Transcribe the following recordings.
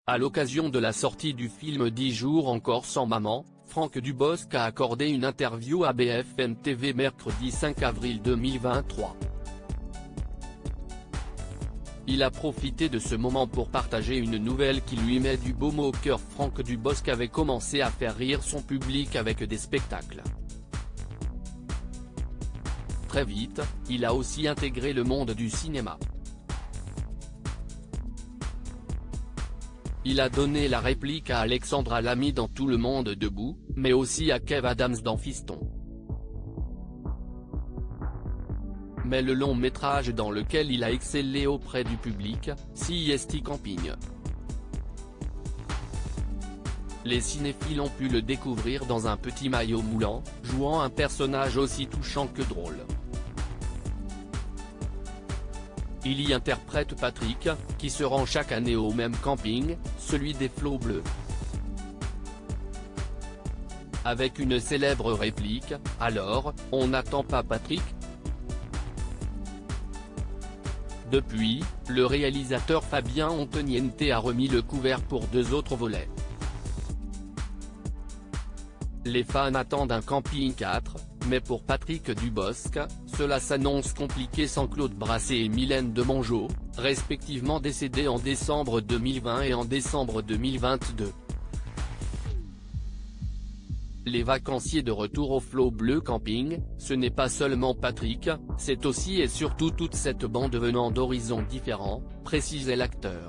À l'occasion de la sortie du film 10 jours encore sans maman, Franck Dubosc a accordé une interview à BFM TV mercredi 5 avril 2023. Il a profité de ce moment pour partager une nouvelle qui lui met du baume au cœur. Franck Dubosc avait commencé à faire rire son public avec des spectacles. Très vite, il a aussi intégré le monde du cinéma. Il a donné la réplique à Alexandra Lamy dans Tout le monde debout, mais aussi à Kev Adams dans Fiston. Mais le long métrage dans lequel il a excellé auprès du public, CIST Camping. Les cinéphiles ont pu le découvrir dans un petit maillot moulant, jouant un personnage aussi touchant que drôle. Il y interprète Patrick, qui se rend chaque année au même camping, celui des Flots Bleus. Avec une célèbre réplique, « Alors, on n'attend pas Patrick ?» Depuis, le réalisateur Fabien Antoniente a remis le couvert pour 2 autres volets. Les fans attendent un camping 4, mais pour Patrick Dubosc, cela s'annonce compliqué sans Claude Brassé et Mylène Demongeot, respectivement décédés en décembre 2020 et en décembre 2022. Les vacanciers de retour au Flots Bleus Camping, ce n'est pas seulement Patrick, c'est aussi et surtout toute cette bande venant d'horizons différents, précisait l'acteur.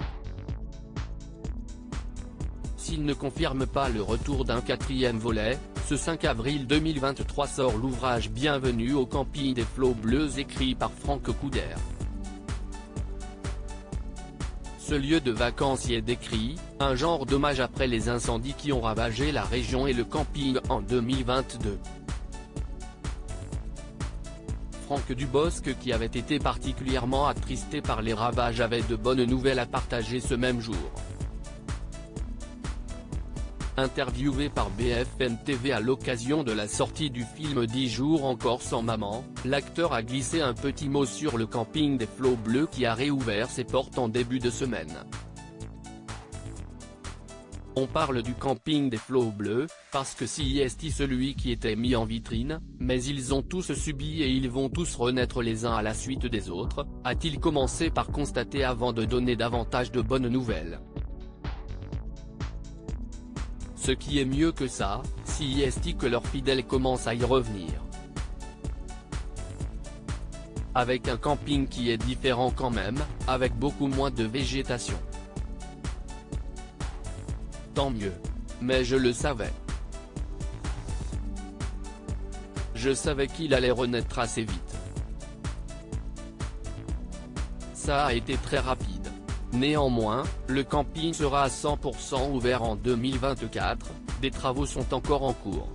S'il ne confirme pas le retour d'un 4e volet, ce 5 avril 2023 sort l'ouvrage Bienvenue au camping des Flots Bleus écrit par Franck Couder. Ce lieu de vacances y est décrit, un genre d'hommage après les incendies qui ont ravagé la région et le camping en 2022. Franck Dubosc, qui avait été particulièrement attristé par les ravages, avait de bonnes nouvelles à partager ce même jour. Interviewé par BFM TV à l'occasion de la sortie du film 10 jours encore sans maman, l'acteur a glissé un petit mot sur le camping des Flots Bleus qui a réouvert ses portes en début de semaine. On parle du camping des Flots Bleus, parce que CIST celui qui était mis en vitrine, mais ils ont tous subi et ils vont tous renaître les uns à la suite des autres, a-t-il commencé par constater avant de donner davantage de bonnes nouvelles. Ce qui est mieux que ça, CIST que leurs fidèles commencent à y revenir. Avec un camping qui est différent quand même, avec beaucoup moins de végétation. Tant mieux. Mais je le savais. Je savais qu'il allait renaître assez vite. Ça a été très rapide. Néanmoins, le camping sera à 100% ouvert en 2024, des travaux sont encore en cours.